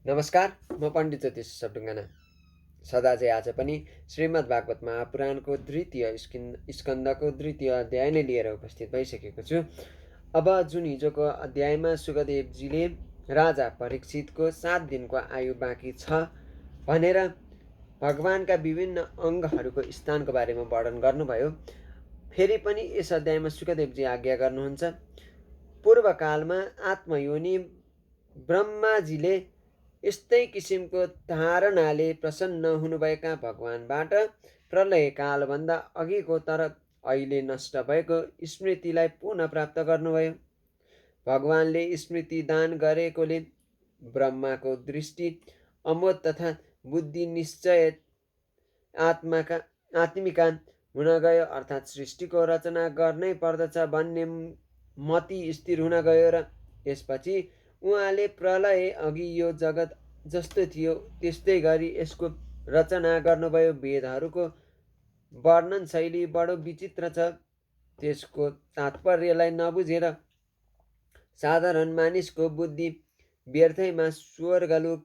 नमस्कार, म पण्डित ज्योतिष सबढुङ्गाना। सदा चाहिँ आज पनि श्रीमद् भागवत महापुराणको द्वितीय स्कन्दको द्वितीय अध्याय नै लिएर उपस्थित भइसकेको छु। अब जुन हिजोको अध्यायमा सुखदेवजीले राजा परीक्षितको 7 दिनको आयु बाँकी छ भनेर भगवानका विभिन्न अङ्गहरूको स्थानको बारेमा वर्णन गर्नुभयो। फेरि पनि यस अध्यायमा सुखदेवजी आज्ञा गर्नुहुन्छ। पूर्वकालमा आत्मयोनि ब्रह्माजीले यस्तै किसिमको धारणाले प्रसन्न हुनुभएका भगवानबाट प्रलयकालभन्दा अघिको तर अहिले नष्ट भएको स्मृतिलाई पुनः प्राप्त गर्नुभयो। भगवानले स्मृति दान गरेकोले ब्रह्माको दृष्टि अमोद तथा बुद्धि निश्चय आत्मिका हुन गयो, अर्थात् सृष्टिको रचना गर्नै पर्दछ भन्ने मति स्थिर हुन गयो र त्यसपछि उहाँले प्रलय अघि यो जगत जस्तो थियो त्यस्तै गरी यसको रचना गर्नुभयो। वेदहरूको वर्णन शैली बडो विचित्र छ। त्यसको तात्पर्यलाई नबुझेर साधारण मानिसको बुद्धि व्यर्थैमा स्वर्गलोक,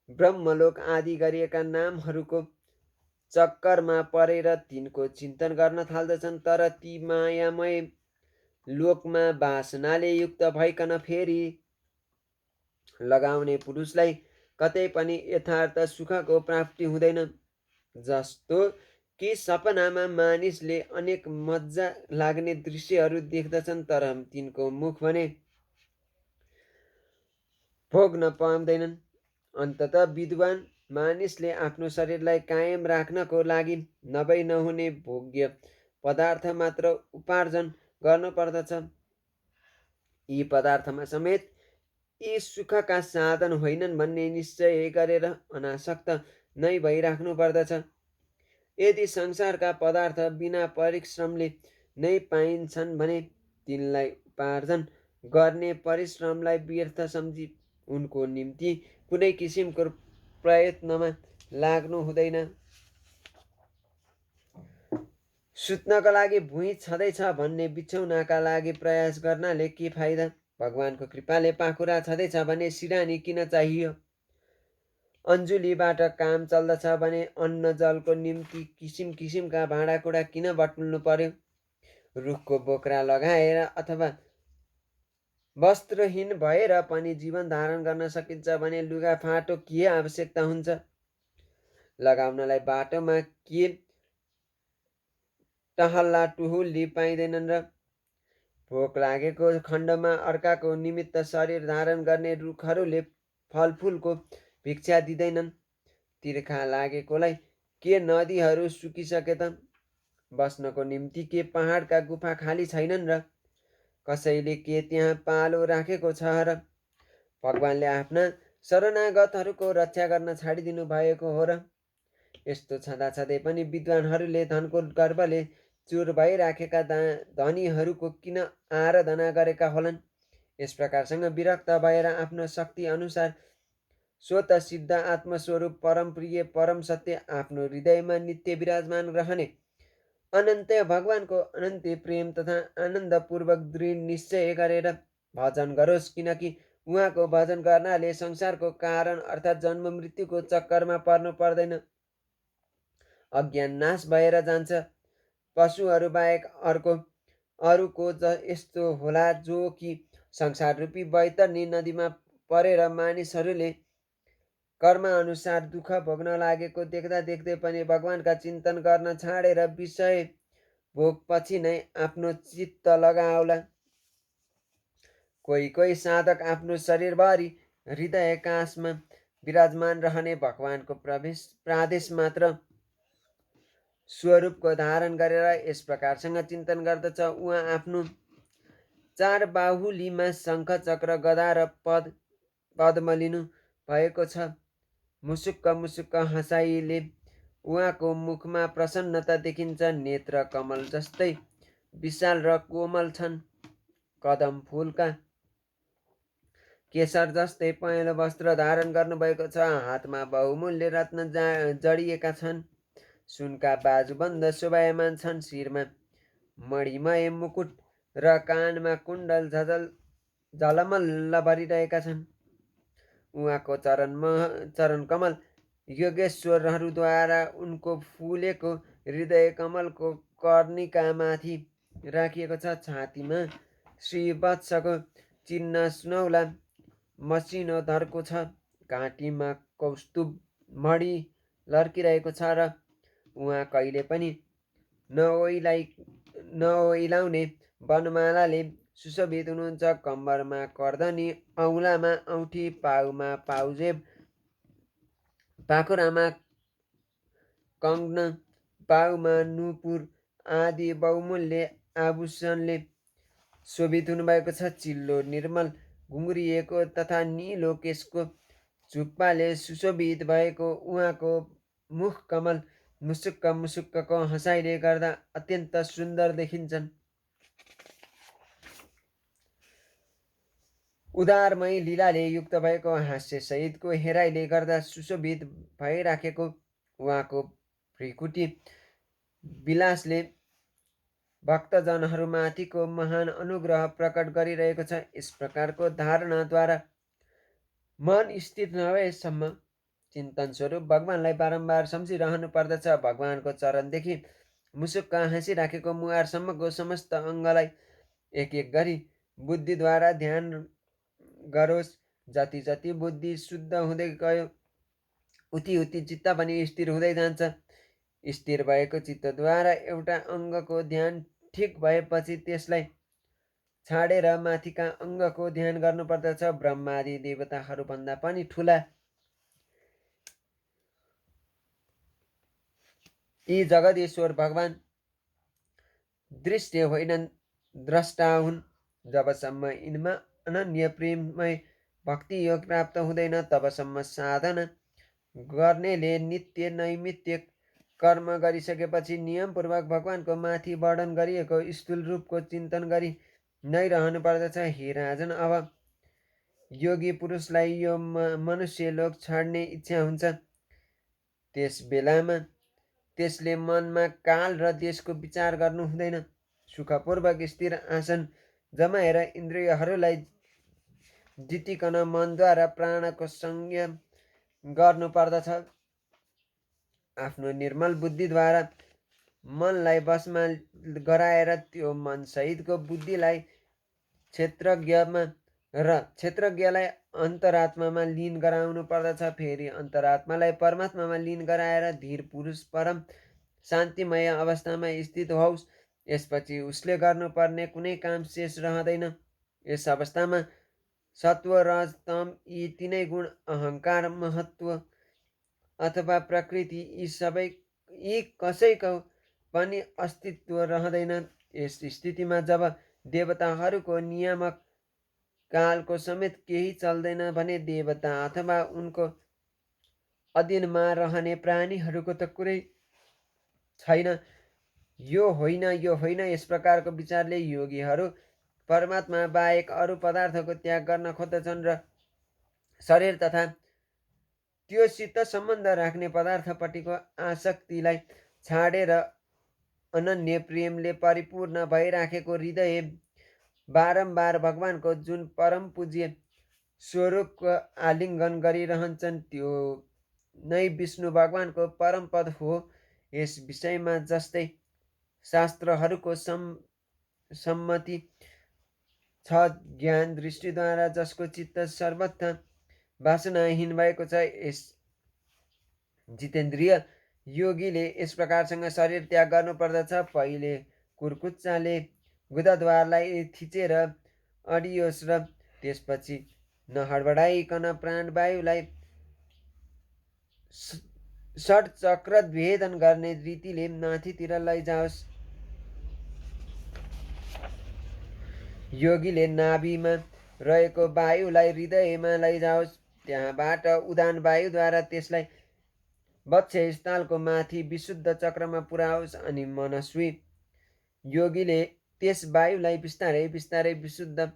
ब्रह्मलोक आदि गरिएका नामहरूको चक्करमा परेर तिनको चिन्तन गर्न थाल्दछन्। तर ती मायामय लोकमा वासनाले युक्त भइकन फेरि लगाउने पुरुषलाई कतै पनि यथार्थ सुखको प्राप्ति हुँदैन। जस्तो कि सपनामा मानिसले अनेक मजा लाग्ने दृश्यहरू देख्दछन्, तर तिनको मुख भने भोग्न पाउँदैनन्। अन्ततः विद्वान मानिसले आफ्नो शरीरलाई कायम राख्नको लागि नभई नहुने भोग्य पदार्थ मात्र उपार्जन गर्नुपर्दछ। यी पदार्थमा समेत यी सुखका साधन होइनन् भन्ने निश्चय गरेर अनासक्त नै भइराख्नु पर्दछ। यदि संसारका पदार्थ बिना परिश्रमले नै पाइन्छन् भने तिनलाई उपार्जन गर्ने परिश्रमलाई व्यर्थ सम्झी उनको निम्ति कुनै किसिमको प्रयत्नमा लाग्नु हुँदैन। सुत्नका लागि भुइँ छँदैछ भन्ने बिछौनाका लागि प्रयास गर्नाले के फाइदा? भगवानको कृपाले पाखुरा छँदैछ भने सिरानी किन चाहियो? अन्जुलीबाट काम चल्दछ भने अन्न जलको निम्ति किसिम किसिमका भाँडाकुँडा किन बटुल्नु पर्यो? रुखको बोक्रा लगाएर अथवा वस्त्रहीन भएर पनि जीवन धारण गर्न सकिन्छ भने लुगाफाटो के आवश्यकता हुन्छ? लगाउनलाई बाटोमा के टहल्ला टुहुल्ली पाइँदैनन् र? भोक लागेको खण्डमा अर्काको निमित्त शरीर धारण गर्ने रुखहरूले फलफुलको भिक्षा दिँदैनन्। तिर्खा लागेकोलाई के नदीहरू सुकिसके त? बस्नको निम्ति के पहाडका गुफा खाली छैनन् र? कसैले के त्यहाँ पालो राखेको छ र? भगवानले आफ्ना शरणागतहरूको रक्षा गर्न छाडिदिनु भएको हो र? यस्तो छँदाछँदै पनि विद्वानहरूले धनको गर्वले चुर भइराखेका धनीहरूको किन आराधना गरेका होलान्? यस प्रकारसँग विरक्त भएर आफ्नो शक्ति अनुसार स्वतः सिद्ध आत्मस्वरूप परम प्रिय परम सत्य आफ्नो हृदयमा नित्य विराजमान रहने अनन्त भगवानको अनन्त प्रेम तथा आनन्दपूर्वक दृढ निश्चय गरेर भजन गरोस्, किनकि उहाँको भजन गर्नाले संसारको कारण अर्थात् जन्म मृत्युको चक्करमा पर्नु पर्दैन। अज्ञान नाश भएर जान्छ। पशुहरू बाहेक अरूको यस्तो होला जो कि संसार रूपी वैतरणी नदीमा परेर मानिसहरूले कर्म अनुसार दुःख भोग्न लागेको देख्दा देख्दै पनि भगवानका चिन्तन गर्न छाडेर विषय भोगपछि नै आफ्नो चित्त लगाउला। कोही कोही साधक आफ्नो शरीरभरि हृदयाकाशमा विराजमान रहने भगवानको प्रादेश मात्र स्वरूपको धारण गरेर यस प्रकारसँग चिन्तन गर्दछ। उहाँ आफ्नो 4 बाहुलीमा शङ्ख चक्र गदा र पद्म लिनु भएको छ। मुसुक्क मुसुक्क हँसाइले उहाँको मुखमा प्रसन्नता देखिन्छ। नेत्र कमल जस्तै विशाल र कोमल छन्। कदम फुलका केसर जस्तै पहेँलो वस्त्र धारण गर्नुभएको छ। हातमा बहुमूल्य रत्न जडिएका छन्। सुनका बाजुबन्द शोभायमान छन्। शिरमा मणिमय मुकुट र कानमा कुण्डल झलमल्ल भरिरहेका छन्। उहाँको चरण कमल योगेश्वरहरूद्वारा उनको फुलेको हृदय कमलको कर्णिकामाथि राखिएको छ। छातीमा श्रीवत्सको चिन्ह सुनौला मसिनो धर्को छ। घाँटीमा कौस्तुभ मणि लर्किरहेको छ र उहाँ कहिले पनि नओइलाउने वनमालाले सुशोभित हुनुहुन्छ। कम्मरमा कर्दनी, औँलामा औँठी, पाउमा पाउजेब, पाखुरामा कङ्गन, पाउमा नुपुर आदि बहुमूल्य आभूषणले शोभित हुनुभएको छ। चिल्लो निर्मल घुङ्रिएको तथा निलो केशको झुप्पाले सुशोभित भएको उहाँको मुख कमल मुसुक्क मुसुक्कको हँसाइले गर्दा अत्यन्त सुन्दर देखिन्छन्। उदारमय लीलाले युक्त भएको हास्यसहितको हेराइले गर्दा सुशोभित भइराखेको उहाँको भ्रिकुटी विलासले भक्तजनहरूमाथिको महान अनुग्रह प्रकट गरिरहेको छ। यस प्रकारको धारणाद्वारा मन स्थिर नभएसम्म चिन्तन स्वरूप भगवानलाई बारम्बार सम्झिरहनु पर्दछ। भगवानको चरणदेखि मुसुक्क हाँसिराखेको मुहारसम्मको समस्त अङ्गलाई एक एक गरी बुद्धिद्वारा ध्यान गरोस्। जति जति बुद्धि शुद्ध हुँदै गयो उति उति चित्त पनि स्थिर हुँदै जान्छ। स्थिर भएको चित्तद्वारा एउटा अङ्गको ध्यान ठिक भएपछि त्यसलाई छाडेर माथिका अङ्गको ध्यान गर्नुपर्दछ। ब्रह्मादि देवताहरूभन्दा पनि ठुला यी जगदीश्वर भगवान दृश्य होइनन्, द्रष्टा हुन्। जबसम्म यिनमा अनन्य प्रेममय भक्ति योग प्राप्त हुँदैन तबसम्म साधना गर्नेले नित्य नैमित्तिक कर्म गरिसकेपछि नियमपूर्वक भगवानको माथि वर्णन गरिएको स्थूल रूपको चिन्तन गरी नै रहनु पर्दछ। हे राजन, अब योगी पुरुषलाई यो मनुष्य लोक छाड्ने इच्छा हुन्छ। त्यस बेलामा त्यसले मनमा काल र देशको विचार गर्नु हुँदैन। सुखपूर्वक स्थिर आसन जमाएर इन्द्रियहरूलाई जितिकन मनद्वारा प्राणको संयम गर्नुपर्दछ। आफ्नो निर्मल बुद्धिद्वारा मनलाई वशमा गराएर त्यो मनसहितको बुद्धिलाई क्षेत्रज्ञलाई अन्तरात्मामा लीन गराउनु पर्दछ। फेरि अन्तरात्मालाई परमात्मामा लीन गराएर धीर पुरुष परम शान्तिमय अवस्थामा स्थित होस्। यसपछि उसले गर्नुपर्ने कुनै काम शेष रहँदैन। यस अवस्थामा सत्व रज तम यी तीनै गुण अहङ्कार महत्व अथवा प्रकृति यी कसैको पनि अस्तित्व रहँदैन। यस स्थितिमा जब देवताहरूको नियामक कालको समेत केही चल्दैन भने देवता अथवा उनको अधीनमा रहने प्राणीहरूको त कुरै छैन। यो होइन यस प्रकारको विचारले योगीहरू परमात्मा बाहेक अरू पदार्थको त्याग गर्न खोज्दछन् र शरीर तथा त्योसित सम्बन्ध राख्ने पदार्थपट्टिको आसक्तिलाई छाडेर अनन्य प्रेमले परिपूर्ण भइराखेको हृदय बारम्बार भगवानको जुन परम पूज्य स्वरूपको आलिङ्गन गरिरहन्छन् त्यो नै विष्णु भगवानको परम पद हो। यस विषयमा जस्तै शास्त्रहरूको सम्मति छ, ज्ञान दृष्टिद्वारा जसको चित्त सर्वथा वासनाहीन भएको छ, यस जितेन्द्रिय योगीले यस प्रकारसँग शरीर त्याग गर्नुपर्दछ। पहिले कुर्कुच्चाले गुदाद्वारलाई थिचेर अडियोस् र त्यसपछि नहडबडाइकन प्राणवायुलाई षट्चक्रभेदन गर्ने रीतिले माथितिर लैजाओस्। योगीले नाभिमा रहेको वायुलाई हृदयमा लैजाओस्। त्यहाँबाट उदान वायुद्वारा त्यसलाई वक्षस्थलको माथि विशुद्ध चक्रमा पुर्याओस्। अनि मनस्वी योगीले त्यस वायुलाई बिस्तारै बिस्तारै विशुद्ध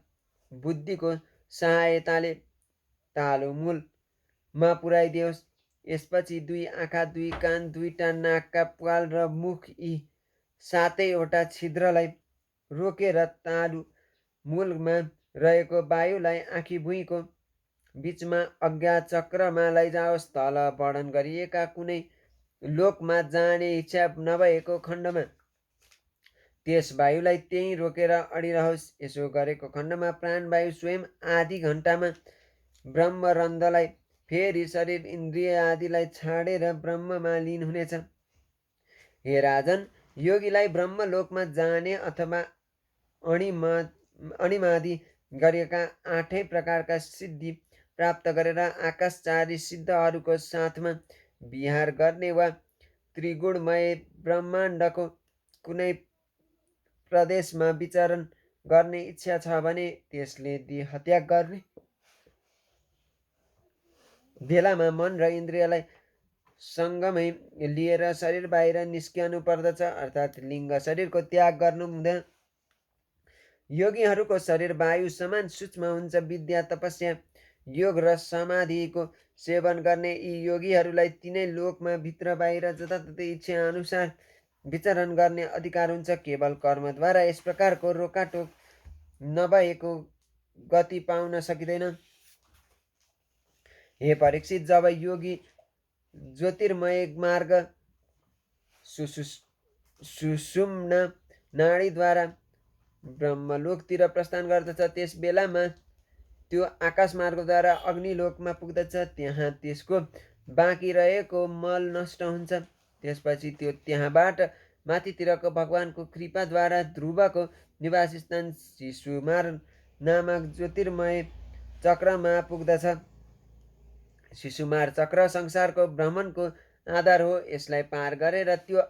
बुद्धिको सहायताले तालु मूलमा पुर्याइदियोस्। यसपछि दुई आँखा, दुई कान, दुईटा नाकका प्वाल र मुख यी सातैवटा छिद्रलाई रोकेर तालु मूलमा रहेको वायुलाई आँखी भुइँको बीचमा अज्ञात चक्रमा लैजाओस्। तल वर्णन गरिएका कुनै लोकमा जाने इच्छा नभएको खण्डमा त्यस वायुलाई त्यहीँ रोकेर अडिरहोस्। यसो गरेको खण्डमा प्राणवायु स्वयं आधी घण्टामा ब्रह्मरन्ध्रलाई फेरि शरीर इन्द्रिय आदिलाई छाडेर ब्रह्ममा लीन हुनेछ। हे राजन, योगीलाई ब्रह्मलोकमा जाने अथवा अणिमादि गरिएका 8 प्रकारका सिद्धि प्राप्त गरेर आकाशचारी सिद्धहरूको साथमा विहार गर्ने वा त्रिगुणमय ब्रह्माण्डको कुनै प्रदेशमा विचरण गर्ने इच्छा छ भने त्यसले देहत्याग गर्ने बेलामा मन र इन्द्रियलाई सँगमै लिएर शरीर बाहिर निस्किनु पर्दछ, अर्थात् लिङ्ग शरीरको त्याग गर्नु हुँदैन। योगीहरूको शरीर वायु समान सूक्ष्म हुन्छ। विद्या, तपस्या, योग र समाधिको सेवन गर्ने यी योगीहरूलाई तिनै लोकमा भित्र बाहिर जताततै इच्छा अनुसार विचरण गर्ने अधिकार हुन्छ। केवल कर्मद्वारा यस प्रकारको रोकाटोक नभएको गति पाउन सकिँदैन। हे परीक्षित, जब योगी ज्योतिर्मय मार्ग सुषुम्ना नाडीद्वारा ब्रह्मलोकतिर प्रस्थान गर्दछ, त्यस बेलामा त्यो आकाश मार्गद्वारा अग्निलोकमा पुग्दछ। त्यहाँ त्यसको बाँकी रहेको मल नष्ट हुन्छ। त्यसपछि त्यो त्यहाँबाट माथितिरको भगवानको कृपाद्वारा ध्रुवको निवास स्थान शिशुमार नामक ज्योतिर्मय चक्रमा पुग्दछ। शिशुमार चक्र संसारको भ्रमणको आधार हो। यसलाई पार गरेर त्यो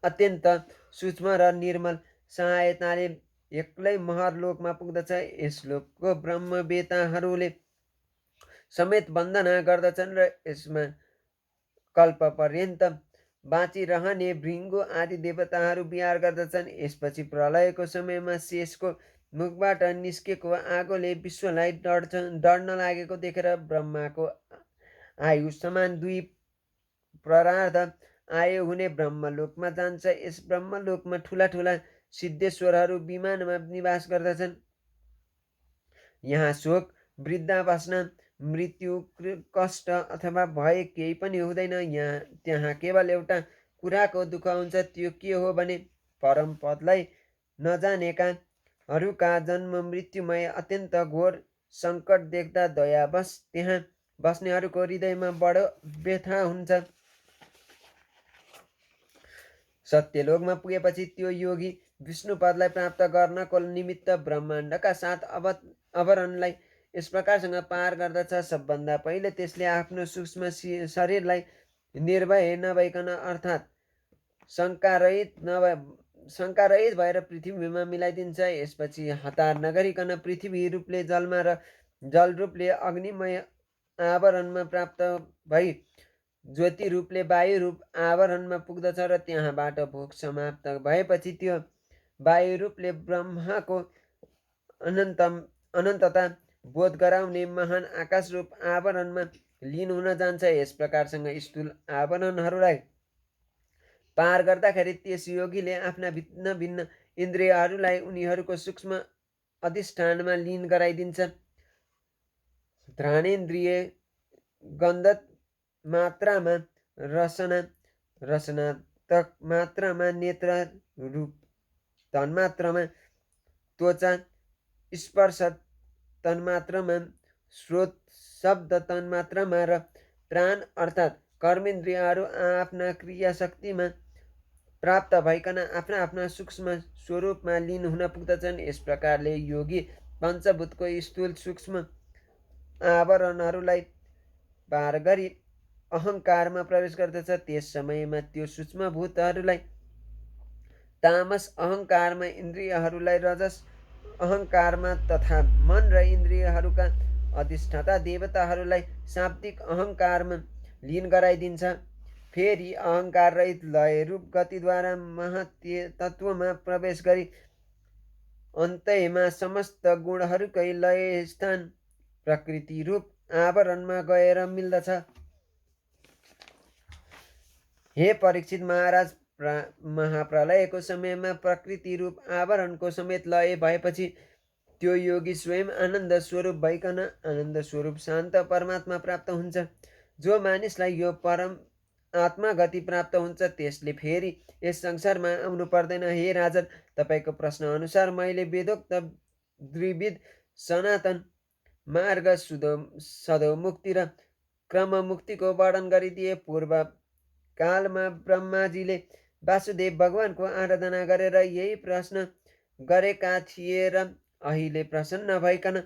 अत्यन्त सूक्ष्म र निर्मल सहायताले एक्लै महरलोकमा पुग्दछ। यस लोकको ब्रह्मवेताहरूले समेत वन्दना गर्दछन् र यसमा कल्प पर्यन्त बाँचिरहने भृङ्गु आदि देवताहरू विहार गर्दछन्। यसपछि प्रलयको समयमा शेषको मुखबाट निस्केको आगोले विश्वलाई डढ्न लागेको देखेर ब्रह्माको आयु समान 2 प्रारार्ध आयु हुने ब्रह्मलोकमा जान्छ। यस ब्रह्मलोकमा ठुला ठुला सिद्धेश्वरहरू विमानमा निवास गर्दछन्। यहाँ शोक, वृद्धावस्था, मृत्यु, कष्ट अथवा भय केही पनि हुँदैन। त्यहाँ केवल एउटा कुराको दुःख हुन्छ। त्यो के हो भने परम पदलाई नजानेकाहरूका जन्म मृत्युमय अत्यन्त घोर सङ्कट देख्दा दयावश त्यहाँ बस्नेहरूको हृदयमा बडो व्यथा हुन्छ। सत्यलोकमा पुगेपछि त्यो योगी विष्णुपदलाई प्राप्त गर्नको निमित्त ब्रह्माण्डका 7 आवरणलाई यस प्रकारसँग पार गर्दछ। सबभन्दा पहिले त्यसले आफ्नो सूक्ष्म शरीरलाई निर्भय नभइकन अर्थात् शङ्कारहित भएर पृथ्वीमा मिलाइदिन्छ। यसपछि हतार नगरिकन पृथ्वी रूपले जलमा र जल रूपले अग्निमय आवरणमा प्राप्त भई ज्योति रूपले वायु रूप आवरणमा पुग्दछ र त्यहाँबाट भोग समाप्त भएपछि त्यो वायु रूपले ब्रह्माको अनन्तता बोध गराउने महान आकाश रूप आवरणमा लीन हुन जान्छ। यस प्रकारसँग स्थूल आवरणहरूलाई पार गर्दाखेरि त्यस योगीले आफ्ना भिन्न भिन्न इन्द्रियहरूलाई उनीहरूको सूक्ष्म अधिष्ठानमा लीन गराइदिन्छ। घ्राणेन्द्रिय गन्ध मात्रामा, रसना मात्रामा, नेत्र रूप तन्मात्रामा, त्वचा स्पर्श तन्मात्रामा, श्रोत शब्द तन्मात्रामा र प्राण अर्थात् कर्मेन्द्रियहरू आफ्ना क्रियाशक्तिमा प्राप्त भइकन आफ्ना आफ्ना सूक्ष्म स्वरूपमा लीन हुन पुग्दछन्। यस प्रकारले योगी पञ्चभूतको स्थूल सूक्ष्म आवरणहरूलाई पार गरी अहङ्कारमा प्रवेश गर्दछ। त्यस समयमा त्यो सूक्ष्म भूतहरूलाई तामस अहङ्कारमा, इन्द्रियहरूलाई रजस अहङ्कारमा तथा मन र इन्द्रियहरूका अधिष्ठाता देवताहरूलाई शाब्दिक अहङ्कारमा लीन गराइदिन्छ। फेरि अहङ्कार रहित लय रूप गतिद्वारा महत्तत्वमा प्रवेश गरी अन्तयमा समस्त गुणहरूकै लय स्थान प्रकृति रूप आवरणमा गएर मिल्दछ। हे परीक्षित महाराज, महाप्रलयको समयमा प्रकृति रूप आवरणको समेत लय भएपछि त्यो योगी स्वयं आनन्द स्वरूप भइकन आनन्द स्वरूप शान्त परमात्मा प्राप्त हुन्छ। जो मानिसलाई यो परम आत्मा गति प्राप्त हुन्छ त्यसले फेरि यस संसारमा आउनु पर्दैन। हे राजन, तपाईँको प्रश्न अनुसार मैले वेदोक्त द्विविध सनातन मार्ग सदोमुक्ति र क्रममुक्तिको वर्णन गरिदिए। पूर्व कालमा ब्रह्माजीले वासुदेव भगवानको आराधना गरेर यही प्रश्न गरेका थिए र अहिले प्रसन्न भइकन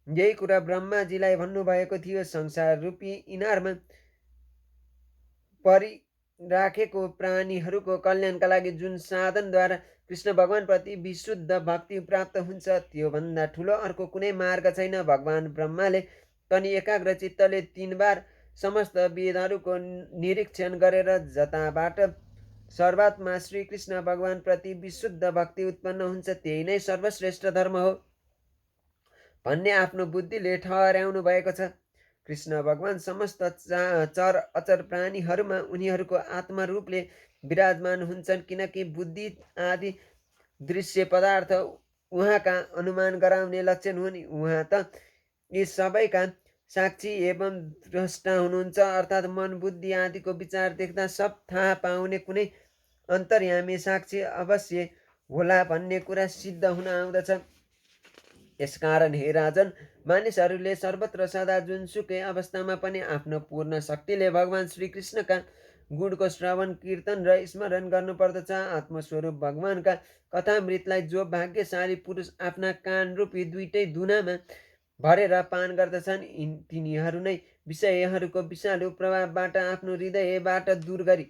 यही कुरा ब्रह्माजीलाई भन्नुभएको थियो। संसार रूपी इनारमा परिराखेको प्राणीहरूको कल्याणका लागि जुन साधनद्वारा कृष्ण भगवानप्रति विशुद्ध भक्ति प्राप्त हुन्छ त्योभन्दा ठुलो अर्को कुनै मार्ग छैन। भगवान ब्रह्माले पनि एकाग्र चित्तले 3 बार समस्त वेदहरूको निरीक्षण गरेर जताबाट सर्वात्मा श्रीकृष्ण भगवानप्रति विशुद्ध भक्ति उत्पन्न हुन्छ त्यही नै सर्वश्रेष्ठ धर्म हो भन्ने आफ्नो बुद्धिले ठहर्याउनु भएको छ। कृष्ण भगवान समस्त चर अचर प्राणीहरूमा उनीहरूको आत्मा रूपले विराजमान हुन्छन्, किनकि बुद्धि आदि दृश्य पदार्थ उहाँका अनुमान गराउने लक्षण हुन्। उहाँ त यी सबैका साक्षी एवं द्रष्टा हुनुहुन्छ, अर्थात् मन बुद्धि आदिको विचार देख्दा सब थाहा पाउने कुनै अन्तर्यामी साक्षी अवश्य होला भन्ने कुरा सिद्ध हुन आउँदछ। यसकारण हे राजन, मानिसहरूले सर्वत्र सदा जुनसुकै अवस्थामा पनि आफ्नो पूर्ण शक्तिले भगवान श्रीकृष्णका गुणको श्रवण कीर्तन र स्मरण गर्नुपर्दछ। आत्मस्वरूप भगवानका कथामृतलाई जो भाग्यशाली पुरुष आफ्ना कान रूपी दुईटै दुनामा भरेर पान गर्दछन् तिनीहरू नै विषयहरूको विषालु प्रभावबाट आफ्नो हृदयबाट दूर गरी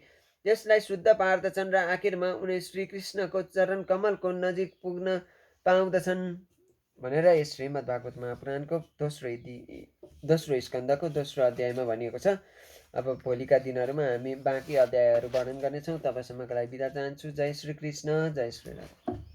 त्यसलाई शुद्ध पार्दछन् र आखिरमा उनी श्रीकृष्णको चरण कमलको नजिक पुग्न पाउँदछन् भनेर यस श्रीमद् भागवत महापुराणको दोस्रो स्कन्धको दोस्रो अध्यायमा भनिएको छ। अब भोलिका दिनहरूमा हामी बाँकी अध्यायहरू वर्णन गर्नेछौँ। तबसम्मको लागि बिदा चाहन्छु। जय श्री कृष्ण, जय श्री राम।